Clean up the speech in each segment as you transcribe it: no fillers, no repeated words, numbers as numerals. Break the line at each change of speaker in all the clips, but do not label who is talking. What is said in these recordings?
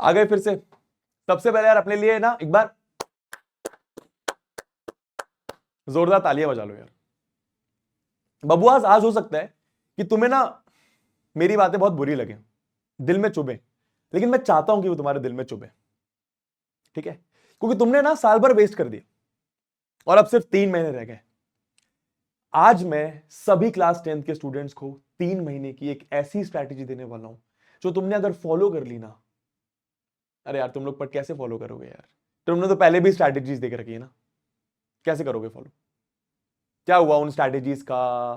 आ गए फिर से। सबसे पहले यार अपने लिए ना एक बार जोरदार तालियां बजा लो यार। बबुआस, आज हो सकता है कि तुम्हें ना मेरी बातें बहुत बुरी लगे, दिल में चुभे, लेकिन मैं चाहता हूं कि वो तुम्हारे दिल में चुभे, ठीक है? क्योंकि तुमने ना साल भर वेस्ट कर दिया और अब सिर्फ 3 महीने रह गए। आज मैं सभी क्लास 10th के स्टूडेंट्स को 3 महीने की एक ऐसी स्ट्रैटेजी देने वाला हूं जो तुमने अगर फॉलो कर ली ना, अरे यार तुम लोग पर कैसे फॉलो करोगे यार? तुमने तो पहले भी स्ट्रैटेजीज देख रखी है ना, कैसे करोगे फॉलो? क्या हुआ उन स्ट्रैटेजीज का?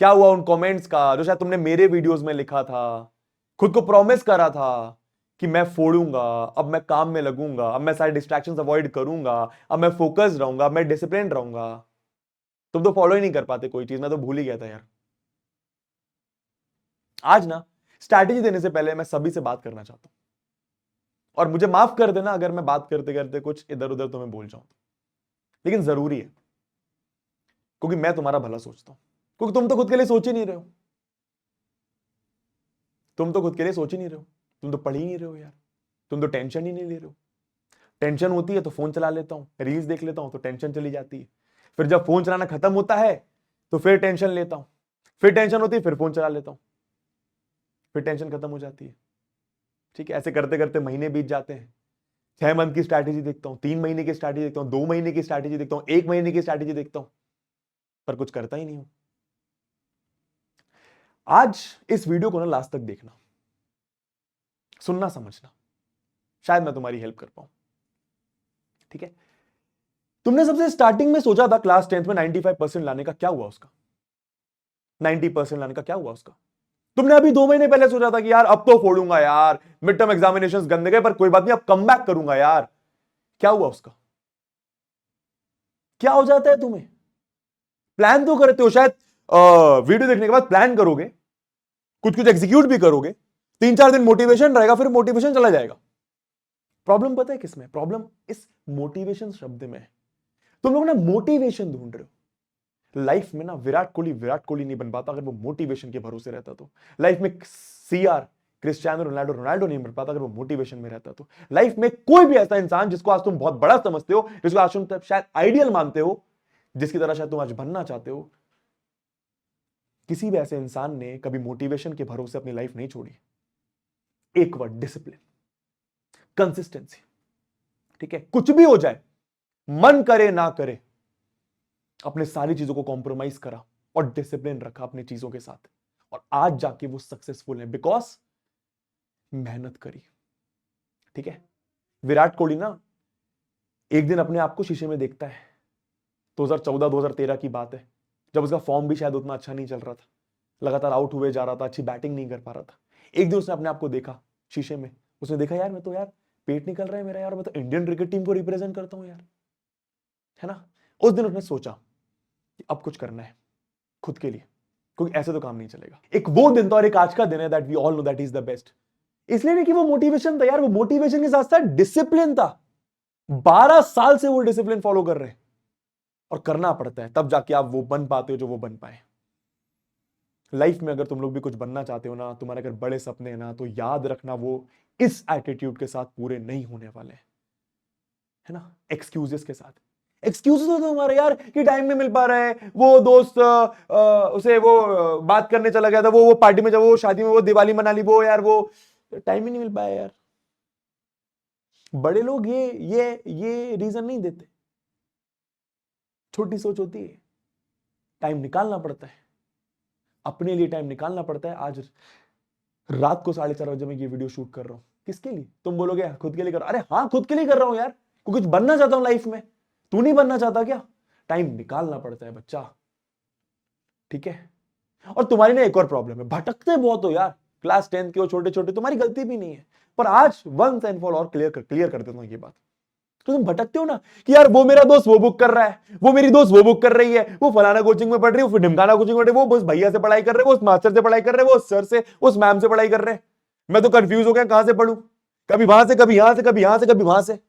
क्या हुआ उन कमेंट्स का जो शायद तुमने मेरे वीडियोस में लिखा था, खुद को प्रॉमिस करा था कि मैं फोड़ूंगा, अब मैं काम में लगूंगा, अब मैं सारे डिस्ट्रैक्शंस अवॉइड करूंगा, अब मैं फोकस रहूंगा, अब मैं डिसिप्लिन रहूंगा। तुम तो फॉलो ही नहीं कर पाते कोई चीज, मैं तो भूल ही गया था यार। आज ना स्ट्रैटेजी देने से पहले मैं सभी से बात करना चाहता हूं, और मुझे माफ कर देना अगर मैं बात करते करते कुछ इधर उधर तुम्हें बोल जाऊं, लेकिन जरूरी है क्योंकि मैं तुम्हारा भला सोचता हूं। क्योंकि तुम तो खुद के लिए सोच ही नहीं रहे हो, तुम तो खुद के लिए सोच ही नहीं रहे हो, तुम तो पढ़ ही नहीं रहे हो यार, तुम तो टेंशन ही नहीं ले रहे हो। टेंशन होती है तो फोन चला लेता हूं, रील्स देख लेता हूं तो टेंशन चली जाती है। फिर जब फोन चलाना खत्म होता है तो फिर टेंशन लेता हूं, फिर टेंशन होती है, फिर फोन चला लेता हूं, फिर टेंशन खत्म हो जाती है। ठीक है, ऐसे करते करते महीने बीत जाते हैं। 6 मंथ की स्ट्रैटेजी देखता हूं, 3 महीने की स्ट्रैटेजी देखता हूं, 2 महीने की स्ट्रैटेजी देखता हूं, 1 महीने की स्ट्रैटेजी देखता हूं, पर कुछ करता ही नहीं हूं। आज इस वीडियो को ना लास्ट तक देखना, सुनना, समझना, शायद मैं तुम्हारी हेल्प कर पाऊं। ठीक है, तुमने सबसे स्टार्टिंग में सोचा था क्लास 10th में 95% लाने का, क्या हुआ उसका? 90% लाने का क्या हुआ उसका? तुमने अभी 2 महीने पहले सोचा था कि यार अब तो फोड़ूंगा यार, मिड टर्म एग्जामिनेशंस गंदे गए पर कोई बात नहीं, अब कम बैक करूंगा यार। क्या हुआ उसका? क्या हो जाता है तुम्हें? प्लान तो करते हो शायद, वीडियो देखने के बाद प्लान करोगे, कुछ कुछ एग्जीक्यूट भी करोगे, 3-4 दिन मोटिवेशन रहेगा, फिर मोटिवेशन चला जाएगा। प्रॉब्लम पता है किसमें? प्रॉब्लम इस मोटिवेशन शब्द में है। तुम लोग ना मोटिवेशन ढूंढ रहे हो। लाइफ में ना विराट कोहली नहीं बन पाता अगर वो मोटिवेशन के भरोसे रहता तो। लाइफ में सीआर क्रिस्टियानो रोनाल्डो नहीं बन पाता अगर वो मोटिवेशन में रहता तो। लाइफ में कोई भी ऐसा इंसान जिसको आज तुम बहुत बड़ा समझते हो, जिसको आज तुम शायद आइडियल मानते हो, जिसकी तरह शायद तुम आज बनना चाहते हो, किसी भी ऐसे इंसान ने कभी मोटिवेशन के भरोसे अपनी लाइफ नहीं छोड़ी। एक वर्ड, डिसिप्लिन, कंसिस्टेंसी। ठीक है, कुछ भी हो जाए, मन करे ना करे, अपने सारी चीजों को कॉम्प्रोमाइज करा और डिसिप्लिन रखा अपनी चीजों के साथ, और आज जाके वो सक्सेसफुल है बिकॉज मेहनत करी। ठीक है, विराट कोहली ना एक दिन अपने आप को शीशे में देखता है, 2014-2013 की बात है, जब उसका फॉर्म भी शायद उतना अच्छा नहीं चल रहा था, लगातार आउट हुए जा रहा था, अच्छी बैटिंग नहीं कर पा रहा था। एक दिन उसने अपने आप को देखा शीशे में, उसने देखा यार मैं तो यार पेट निकल रहा है मेरा यार, मैं तो इंडियन क्रिकेट टीम को रिप्रेजेंट करता हूं यार, है ना? उस दिन उसने सोचा कि अब कुछ करना है खुद के लिए, क्योंकि ऐसे तो काम नहीं चलेगा। एक वो दिन था और एक आज का दिन है that we all know that is the best. इसलिए नहीं कि वो मोटिवेशन था यार, वो मोटिवेशन के साथ साथ डिसिप्लिन था। 12 साल से वो डिसिप्लिन फॉलो कर रहे हैं, और करना पड़ता है तब जाके आप वो बन पाते हो जो वो बन पाए। लाइफ में अगर तुम लोग भी कुछ बनना चाहते हो ना, तुम्हारे अगर बड़े सपने हैं ना, तो याद रखना वो इस एटीट्यूड के साथ पूरे नहीं होने वाले, है ना? एक्सक्यूजेस के साथ। एक्सक्यूजेस तो तुम्हारे यार कि टाइम नहीं मिल पा रहा है, वो दोस्त उसे वो बात करने चला गया था, वो पार्टी में, जब वो शादी में वो दिवाली मना ली, वो यार वो टाइम ही नहीं मिल पाया यार। बड़े लोग ये रीजन नहीं देते, छोटी सोच होती है। टाइम निकालना पड़ता है, अपने लिए टाइम निकालना पड़ता है। आज रात को 4:30 बजे मैं ये वीडियो शूट कर रहा हूं, किसके लिए? तुम बोलोगे खुद के लिए कर, अरे हाँ खुद के लिए कर रहा हूं यार, कुछ बनना चाहता हूं लाइफ में। तू नहीं बनना चाहता क्या? टाइम निकालना पड़ता है बच्चा, ठीक है? और तुम्हारी ना एक और प्रॉब्लम है, भटकते बहुत हो यार। क्लास 10th के हो, छोटे छोटे, तुम्हारी गलती भी नहीं है, पर आज वंस एंड फॉर और क्लियर कर देता हूं ये बात। तो तुम भटकते हो ना कि यार वो मेरा दोस्त वो बुक कर रहा है, वो मेरी दोस्त वो बुक कर रही है, वो फलाना कोचिंग में पढ़ रही है, वो ढिमकाना कोचिंग में पढ़ रही है, वो उस भैया से पढ़ाई कर रहे हैं, वो उस मास्टर से पढ़ाई कर रहे हैं, वो उस सर से, उस मैम से पढ़ाई कर रहे हैं। मैं तो कंफ्यूज हो गया कहां से पढ़ूं, कभी वहां से, कभी यहां से, कभी यहां से, कभी वहां से।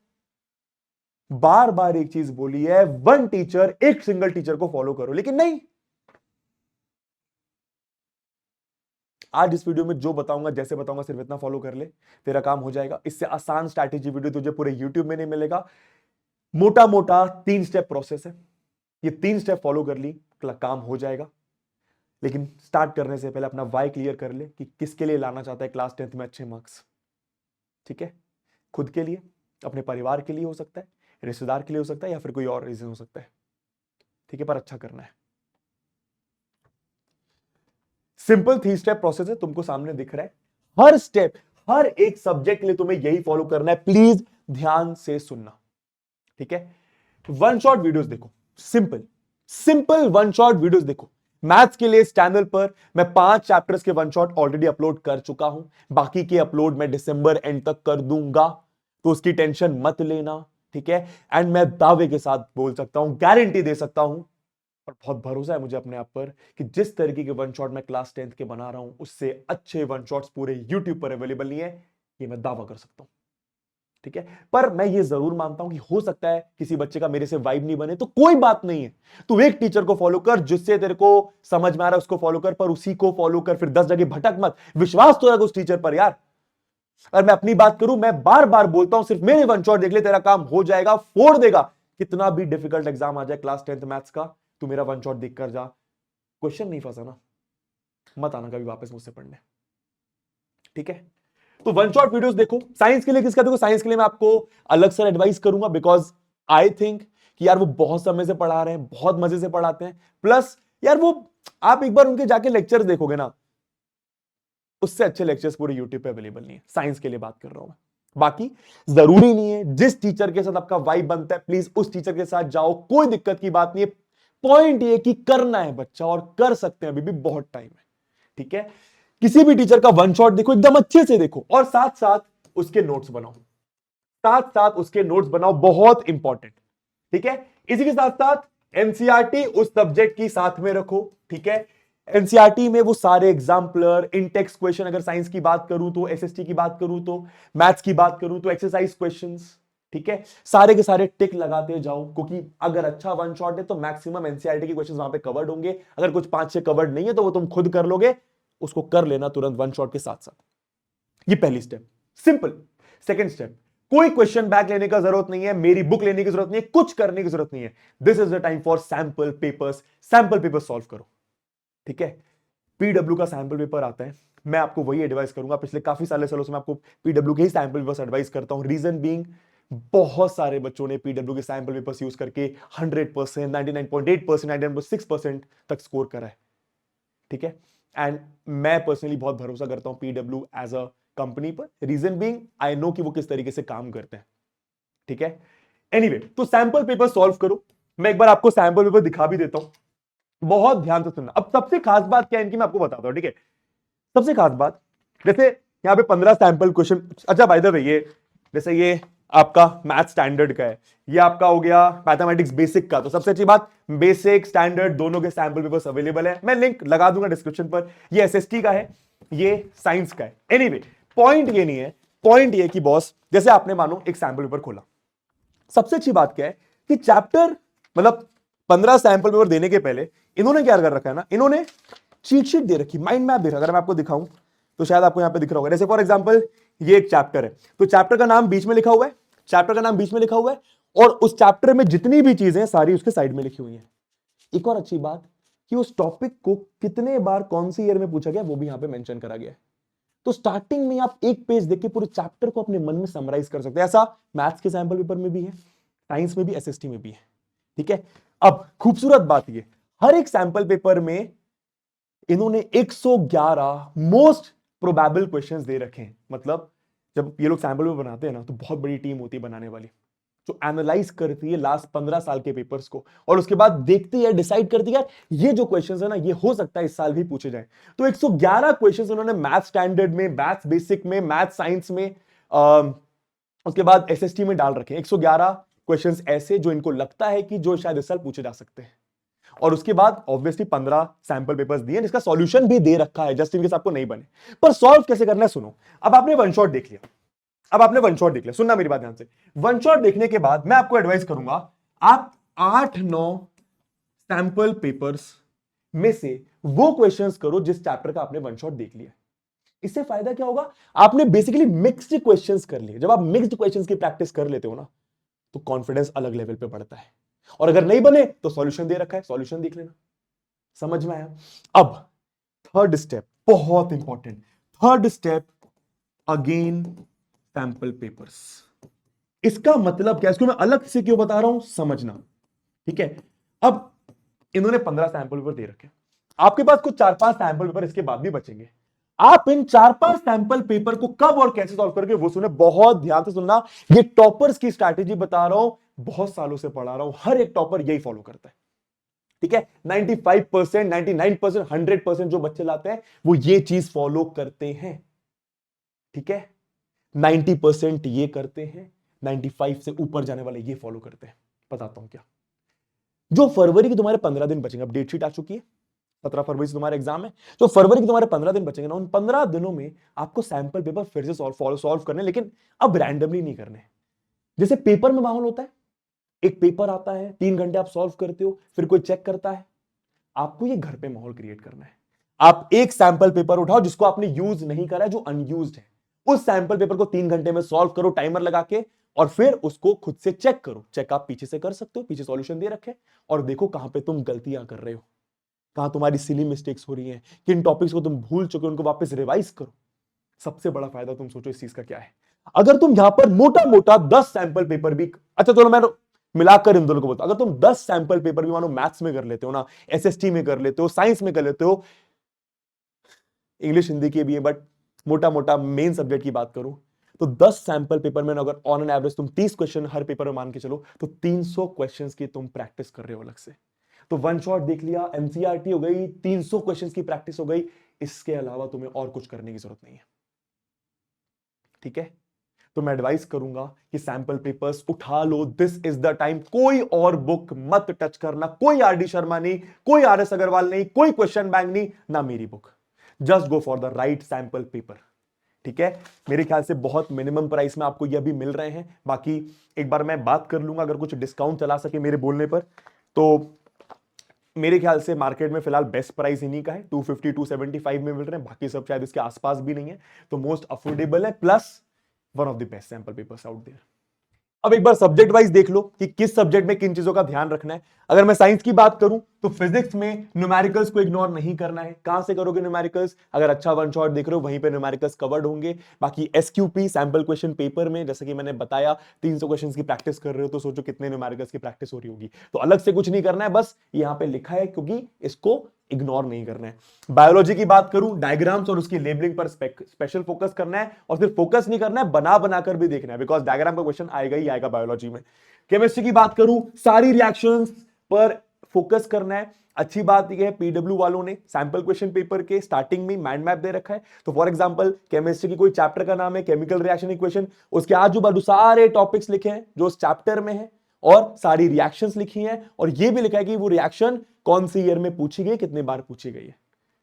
बार बार एक चीज बोली है, वन टीचर, एक सिंगल टीचर को फॉलो करो, लेकिन नहीं। आज इस वीडियो में जो बताऊंगा, जैसे बताऊंगा, सिर्फ इतना फॉलो कर ले, तेरा काम हो जाएगा। इससे आसान स्ट्रैटेजी वीडियो तुझे पूरे यूट्यूब में नहीं मिलेगा। मोटा मोटा 3 स्टेप प्रोसेस है, ये 3 स्टेप फॉलो कर ली, काम हो जाएगा। लेकिन स्टार्ट करने से पहले अपना वाई क्लियर कर ले कि किसके लिए लाना चाहता है क्लास 10th में अच्छे मार्क्स। ठीक है, खुद के लिए, अपने परिवार के लिए हो सकता है, रिश्तेदार के लिए हो सकता है, या फिर कोई और रीजन हो सकता है। ठीक है, पर अच्छा करना है। सिंपल 3 स्टेप प्रोसेस है, तुमको सामने दिख रहा है। हर स्टेप, हर एक सब्जेक्ट के लिए तुम्हें यही फॉलो करना है। प्लीज ध्यान से सुनना। ठीक है, वन शॉट वीडियोस देखो, simple simple one shot videos देखो। मैथ्स के लिए इस चैनल पर मैं 5 चैप्टर्स के वन शॉट ऑलरेडी अपलोड कर चुका हूं। बाकी के अपलोड मैं दिसंबर एंड तक कर दूंगा, तो उसकी टेंशन मत लेना। ठीक है, एंड मैं दावे के साथ बोल सकता हूं, गारंटी दे सकता हूं, और बहुत भरोसा है मुझे अपने आप पर कि जिस तरीके के वन शॉट मैं क्लास 10th के बना रहा हूं, उससे अच्छे वन शॉट्स पूरे यूट्यूब पर अवेलेबल नहीं है, ये मैं दावा कर सकता हूं। ठीक है, पर मैं ये जरूर मानता हूं कि हो सकता है किसी बच्चे का मेरे से वाइब नहीं बने, तो कोई बात नहीं है। तू एक टीचर को फॉलो कर जिससे तेरे को समझ में आ रहा है, उसको फॉलो कर, पर उसी को फॉलो कर, फिर 10 जगह भटक मत। विश्वास तो रख उस टीचर पर यार। अगर मैं अपनी बात करूं, मैं बार बार बोलता हूं, सिर्फ मेरे वन शॉट देख ले, तेरा काम हो जाएगा, फोड़ देगा। कितना भी डिफिकल्ट एग्जाम आ जाए क्लास 10th मैथ्स का, तू मेरा वन शॉट देख कर जा। क्वेश्चन नहीं फंसा ना, मत आना कभी वापस मुझसे पढ़ने। ठीक है, तो वन शॉट वीडियोस देखो। साइंस के लिए किसका देखो, साइंस के लिए मैं आपको अलग से एडवाइस करूंगा, बिकॉज आई थिंक कि यार वो बहुत समय से पढ़ा रहे हैं, बहुत मजे से पढ़ाते हैं। प्लस यार वो, आप एक बार उनके जाके लेक्चर्स देखोगे ना, उससे अच्छे लेक्चर्स पूरे यूट्यूब पे अवेलेबल नहीं है। साइंस के लिए बात कर रहा हूं मैं। बाकी जरूरी नहीं है, जिस टीचर के साथ आपका वाइब बनता है प्लीज उस टीचर के साथ जाओ, कोई दिक्कत की बात नहीं है। पॉइंट ये कि करना है बच्चा, और कर सकते हैं, अभी भी बहुत टाइम है। ठीक है, किसी भी टीचर का वन शॉट देखो, एकदम अच्छे से देखो, और साथ साथ उसके नोट्स बनाओ, साथ साथ उसके नोट्स बनाओ, बहुत इंपॉर्टेंट। ठीक है, इसी के साथ साथ एनसीईआरटी उस सब्जेक्ट की साथ में रखो। ठीक है, एनसीईआरटी में वो सारे एग्जाम्पलर, इनटेक्स्ट क्वेश्चन, अगर साइंस की बात करूं तो, एसएसटी की बात करूं तो, मैथ्स की बात करूं तो एक्सरसाइज क्वेश्चंस। ठीक है, सारे के सारे टिक लगाते जाओ, क्योंकि अगर अच्छा वन शॉट है तो मैक्सिमम एनसीईआरटी के क्वेश्चंस वहां पे कवर्ड होंगे। अगर कुछ 5-6 कवर्ड नहीं है तो वो तुम खुद कर लोगे, उसको कर लेना तुरंत वन शॉट के साथ साथ। ये पहली स्टेप, सिंपल। सेकंड स्टेप, कोई क्वेश्चन बैक लेने का जरूरत नहीं है, मेरी बुक लेने की जरूरत नहीं है, कुछ करने की जरूरत नहीं है। This is the time for sample papers. Sample paper solve करो। ठीक है, पीडब्ल्यू का सैंपल पेपर आता है, मैं आपको वही एडवाइस करूंगा। पिछले काफी सालों से मैं आपको पीडब्ल्यू के ही सैंपल पेपर्स एडवाइस करता हूं। रीजन बीइंग, बहुत सारे बच्चों ने पीडब्ल्यू के सैंपल पेपर्स यूज करके 100%, 99.8%, 99.6% तक स्कोर करा है। ठीक है, एंड मैं पर्सनली बहुत भरोसा करता हूं पीडब्ल्यू एज अ कंपनी पर। रीजन बीइंग, आई नो कि वो किस तरीके से काम करते हैं। ठीक है, एनीवे, तो सैंपल पेपर सॉल्व करो। मैं एक बार आपको सैंपल पेपर दिखा भी देता हूं, बहुत ध्यान से सुनना। अब सबसे खास बात क्या है इनकी, मैं आपको बताता हूं। ठीक है, सबसे खास बात, जैसे यहां पे 15 सैंपल क्वेश्चन। अच्छा, बाय द वे, ये जैसे ये आपका मैथ स्टैंडर्ड का है, ये आपका हो गया मैथमेटिक्स बेसिक का। तो सबसे अच्छी बात, बेसिक स्टैंडर्ड दोनों के सैंपल पेपर्स अवेलेबल है, मैं लिंक लगा दूंगा डिस्क्रिप्शन पर। ये एसएसटी का है, ये साइंस का है। एनीवे, पॉइंट ये नहीं है, पॉइंट ये कि बॉस, जैसे आपने मानो एक सैंपल पेपर खोला, सबसे अच्छी बात क्या है कि चैप्टर, मतलब 15 सैंपल पेपर देने के पहले इन्होंने क्या कर रखा है ना, इन्होंने चीट शीट दे रखी, माइंड मैप दे रखा। अगर मैं आपको दिखाऊं तो शायद आपको यहां पे दिख रहा होगा। जैसे फॉर एग्जांपल ये एक चैप्टर है, तो चैप्टर का नाम बीच में लिखा हुआ है, चैप्टर का नाम बीच में लिखा हुआ है, और उस चैप्टर में जितनी भी चीजें सारी उसके साइड में लिखी हुई है। एक और अच्छी बात कि उस टॉपिक को कितने बार कौन सी ईयर में पूछा गया वो भी यहां पे मेंशन करा गया है। तो स्टार्टिंग में आप एक पेज देख के पूरे चैप्टर को अपने मन में समराइज कर सकते हैं। ऐसा मैथ्स के सैंपल पेपर में भी है, साइंस में भी, एसएसटी में भी है। ठीक है, अब खूबसूरत बात ये, हर एक सैंपल पेपर में इन्होंने 111 मोस्ट प्रोबेबल क्वेश्चंस दे रखे हैं। मतलब जब ये लोग सैंपल पेपर बनाते हैं ना, तो बहुत बड़ी टीम होती है बनाने वाली, जो एनालाइज करती है लास्ट 15 साल के पेपर्स को, और उसके बाद देखती है, डिसाइड करती है ये जो क्वेश्चंस है ना, ये हो सकता है इस साल भी पूछे जाए। तो 111 क्वेश्चंस उन्होंने मैथ स्टैंडर्ड में, मैथ बेसिक में, मैथ साइंस में, उसके बाद एसएसटी में डाल रखे हैं। 111 क्वेश्चंस ऐसे जो इनको लगता है कि जो शायद इस साल पूछे जा सकते हैं। और उसके बाद ऑब्वियसली 15 सैंपल पेपर्स दिए, जिसका सॉल्यूशन भी दे रखा है, जस्ट इनकेस आपको नहीं बने। पर सॉल्व कैसे करना है सुनो। अब आपने वन शॉट देख लिया, अब आपने वन शॉट देख लिया, सुनना मेरी बात ध्यान से। वन शॉट देखने के बाद मैं आपको एडवाइस करूंगा, आप 8-9 सैंपल पेपर्स में से वो क्वेश्चंस करो जिस चैप्टर का आपने वन शॉट देख लिया। इससे फायदा क्या होगा, आपने बेसिकली मिक्स्ड क्वेश्चंस कर लिए। जब आप मिक्स्ड क्वेश्चंस की प्रैक्टिस कर लेते हो ना, तो कॉन्फिडेंस अलग लेवल पे बढ़ता है। और अगर नहीं बने तो सॉल्यूशन दे रखा है, सॉल्यूशन देख लेना। समझ में आया? अब थर्ड स्टेप बहुत important, third step again sample papers. इसका मतलब क्या, इसको मैं अलग से क्यों बता रहा हूं, समझना। ठीक है, अब इन्होंने 15 सैंपल पेपर दे रखे, आपके पास कुछ 4-5 सैंपल पेपर इसके बाद भी बचेंगे। आप इन 4-5 सैंपल पेपर को कब और कैसे सॉल्व करोगे वो सुने, बहुत ध्यान से सुनना। ये टॉपर्स की स्ट्रैटेजी बता रहा हूं, बहुत सालों से पढ़ा रहा हूं, हर एक टॉपर यही फॉलो करता है। ठीक है, 95%, 99%, 100% जो बच्चे लाते हैं वो ये चीज फॉलो करते हैं। ठीक है, 90% ये करते हैं, 95 से ऊपर जाने वाले ये फॉलो करते हैं। बताता हूं क्या। जो फरवरी के तुम्हारे 15 दिन बचेंगे, अब डेट शीट आ चुकी है, 17 फरवरी से तुम्हारा एग्जाम है, तो फरवरी के तुम्हारे 15 दिन बचेंगे ना, उन 15 दिनों में आपको सैंपल पेपर फिर से सॉल्व करने, लेकिन अब रैंडमली नहीं करने। जैसे पेपर में माहौल होता है, एक पेपर आता है, 3 घंटे आप सॉल्व करते हो, फिर कोई चेक करता है, आपको ये घर पे माहौल क्रिएट करना है। आप एक सैंपल पेपर उठाओ जिसको आपने यूज नहीं करा है, जो अनयूज्ड है, उस सैंपल पेपर को 3 घंटे में सॉल्व करो टाइमर लगा के, और फिर उसको खुद से चेक करो। चेक आप पीछे से कर सकते हो, पीछे सॉल्यूशन दे रखे, और देखो कहां पे तुम गलतियां कर रहे हो, कहां तुम्हारी सिली मिस्टेक्स हो रही हैं, किन टॉपिक्स को तुम भूल चुके हो, उनको वापस रिवाइज करो। सबसे बड़ा फायदा तुम सोचो इस चीज का क्या है, अगर तुम यहां पर मोटा मोटा 10 सैंपल पेपर भी, अच्छा चलो मैं मिलाकर इन दोनों को बताऊं, अगर तुम 10 सैंपल पेपर भी मानो मैथ्स में कर लेते हो ना, एसएसटी में कर लेते हो, साइंस में कर लेते हो, इंग्लिश हिंदी के भी है, बट मोटा मोटा मेन सब्जेक्ट की बात करूं तो 10 सैंपल पेपर में अगर ऑन एन एवरेज तुम 30 क्वेश्चन हर पेपर में मान के चलो, तो 300 क्वेश्चंस की तुम प्रैक्टिस कर रहे हो अलग से। तो वन शॉट देख लिया, एनसीईआरटी हो गई, 300 क्वेश्चंस की प्रैक्टिस हो गई, इसके अलावा तुम्हें और कुछ करने की जरूरत नहीं है। ठीक है, तो मैं एडवाइस करूंगा कि सैंपल पेपर्स उठा लो, दिस इज द टाइम। कोई और बुक मत टच करना, कोई आर डी शर्मा नहीं, कोई आर एस अग्रवाल नहीं, कोई क्वेश्चन बैंक नहीं, ना मेरी book. Just go for the right sample paper. ठीक है, मेरे ख्याल से बहुत मिनिमम प्राइस में आपको ये अभी मिल रहे हैं। बाकी एक बार मैं बात कर लूंगा, अगर कुछ डिस्काउंट चला सके मेरे बोलने पर, तो मेरे ख्याल से मार्केट में फिलहाल बेस्ट प्राइस इन्हीं का है, 250 275 में मिल रहे हैं, बाकी सब शायद इसके आसपास भी नहीं है, तो मोस्ट अफोर्डेबल है, plus one of the best sample papers out there. अब एक बार सब्जेक्ट वाइज देख लो कि किस सब्जेक्ट में किन चीजों का ध्यान रखना है। अगर मैं साइंस की बात करूं तो फिजिक्स में न्यूमेरिकल्स को इग्नोर नहीं करना है। कहां से करोगे न्यूमेरिकल्स, अगर अच्छा वन शॉट देख रहे हो वहीं पे न्यूमेरिकल्स कवर्ड होंगे। बाकी एसक्यूपी सैंपल क्वेश्चन पेपर में, जैसे कि मैंने बताया, 300 क्वेश्चन की प्रैक्टिस कर रहे हो, तो सोचो कितने न्यूमेरिकल्स की प्रैक्टिस हो रही होगी। तो अलग से कुछ नहीं करना है, बस यहां पे लिखा है क्योंकि इसको इग्नोर नहीं करना है। बायोलॉजी की बात करूं, डायग्राम्स और उसकी लेबलिंग पर स्पेशल फोकस करना है, और सिर्फ फोकस नहीं करना है, बना बनाकर भी देखना है, बिकॉज डायग्राम का क्वेश्चन आएगा ही आएगा बायोलॉजी में। केमिस्ट्री की बात करूं, सारी रिएक्शंस पर फोकस करना है। अच्छी बात यह है, पीडब्ल्यू वालों ने सैंपल क्वेश्चन पेपर के स्टार्टिंग में माइंड मैप दे रखा है। तो फॉर एग्जांपल केमिस्ट्री की कोई चैप्टर का नाम है केमिकल रिएक्शन इक्वेशन, उसके आजू बाजू सारे टॉपिक्स लिखे हैं जो उस चैप्टर में है, और सारी रिएक्शंस लिखी हैं, और ये भी लिखा है कि वो रिएक्शन कौन सी ईयर में पूछी गई, कितने बार पूछी गई है।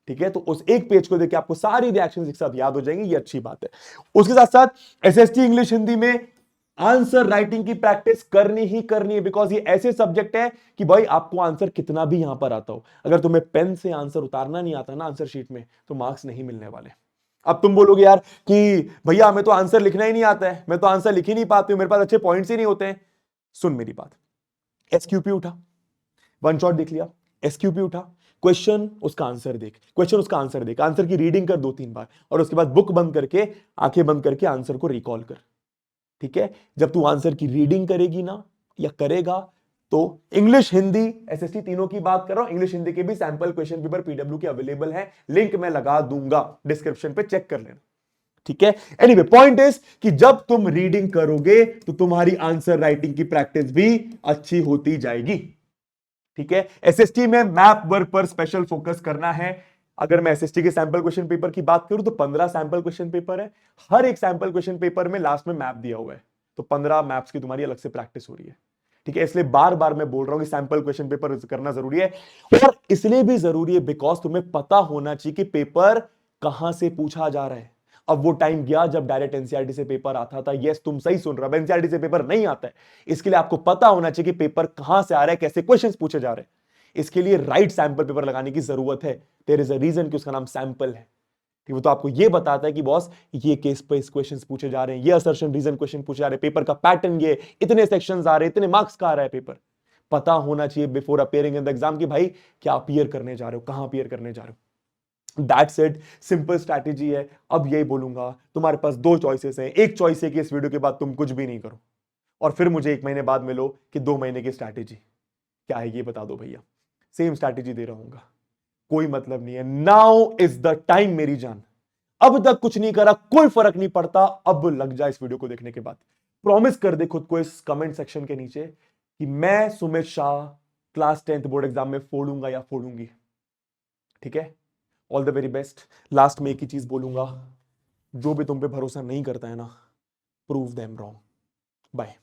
ठीक है, तो उस एक पेज को देख के आपको सारी रिएक्शंस एक साथ याद हो जाएंगी, ये अच्छी बात है। उसके साथ साथ एसएसटी इंग्लिश हिंदी में आंसर राइटिंग की प्रैक्टिस करनी ही करनी है, बिकॉज ये ऐसे सब्जेक्ट है कि भाई आपको आंसर कितना भी यहां पर आता हो, अगर तुम्हें पेन से आंसर उतारना नहीं आता ना आंसर शीट में, तो मार्क्स नहीं मिलने वाले। अब तुम बोलोगे यार कि भैया हमें तो आंसर लिखना ही नहीं आता है, मैं तो आंसर लिख ही नहीं पाती हूं, मेरे पास अच्छे पॉइंट्स ही नहीं होते हैं। सुन मेरी बात, एसक्यूपी उठा, वन शॉट देख लिया, एसक्यूपी उठा, क्वेश्चन उसका आंसर देख, क्वेश्चन उसका आंसर देख, आंसर की रीडिंग कर 2-3 बार, और उसके बाद बुक बंद करके, आंखें बंद करके आंसर को रिकॉल कर। ठीक है, जब तू आंसर की रीडिंग करेगी ना, या करेगा, तो इंग्लिश हिंदी एसएसटी तीनों की बात कर रहा हूं, इंग्लिश हिंदी के भी सैंपल क्वेश्चन पेपर पीडब्ल्यू के अवेलेबल है, लिंक मैं लगा दूंगा डिस्क्रिप्शन पे, चेक कर लेना। ठीक है, एनीवे पॉइंट इज कि जब तुम रीडिंग करोगे तो तुम्हारी आंसर राइटिंग की प्रैक्टिस भी अच्छी होती जाएगी। ठीक है, एसएसटी में मैप वर्क पर स्पेशल फोकस करना है। अगर मैं एसएसटी के सैंपल क्वेश्चन पेपर की बात करूं तो 15 सैंपल क्वेश्चन पेपर है, हर एक सैंपल क्वेश्चन पेपर में लास्ट में मैप दिया हुआ है, तो 15 मैप्स की तुम्हारी अलग से प्रैक्टिस हो रही है। ठीक है, इसलिए बार बार मैं बोल रहा हूं कि सैंपल क्वेश्चन पेपर करना जरूरी है, और इसलिए भी जरूरी है बिकॉज तुम्हें पता होना चाहिए कि पेपर कहां से पूछा जा रहा है। अब वो टाइम गया जब डायरेक्ट एनसीईआरटी से पेपर आता था, यस तुम सही सुन रहे हो, एनसीईआरटी से पेपर नहीं आता है, इसके लिए आपको पता होना चाहिए कि पेपर कहां से आ रहा है, कैसे क्वेश्चंस पूछे जा रहे हैं। इसके लिए राइट सैंपल पेपर लगाने की जरूरत है, देयर इज अ रीजन कि उसका नाम सैंपल है। कि वो तो आपको ये बताता है कि बॉस ये केस पे इस क्वेश्चंस पूछे जा रहे हैं, ये असर्शन रीजन क्वेश्चन पूछे जा रहे हैं, पेपर का पैटर्न ये, इतने सेक्शंस आ रहे हैं, इतने मार्क्स का आ रहा है पेपर। पता होना चाहिए before appearing in the exam कि भाई क्या अपियर करने जा रहे हो, कहां अपियर करने जा रहे हो। दैट्स इट, सिंपल स्ट्रैटेजी है। अब यही बोलूंगा, तुम्हारे पास दो चॉइसेस हैं। एक चॉइस है कि इस वीडियो के बाद तुम कुछ भी नहीं करो और फिर मुझे 1 महीने बाद मिलो कि 2 महीने की स्ट्रैटेजी क्या है ये बता दो भैया, सेम स्ट्रैटेजी दे रहूंगा, कोई मतलब नहीं है। नाउ इज द टाइम मेरी जान, अब तक कुछ नहीं करा कोई फर्क नहीं पड़ता, अब लग जा इस वीडियो को देखने के बाद। प्रॉमिस कर दे खुद को इस कमेंट सेक्शन के नीचे कि मैं Sumit Shah class 10th board exam में फोड़ूंगा या फोड़ूंगी। ठीक है, all the very best. Last में एक ही चीज बोलूंगा, जो भी तुम पे भरोसा नहीं करता है ना, प्रूव देम रॉन्ग। बाय।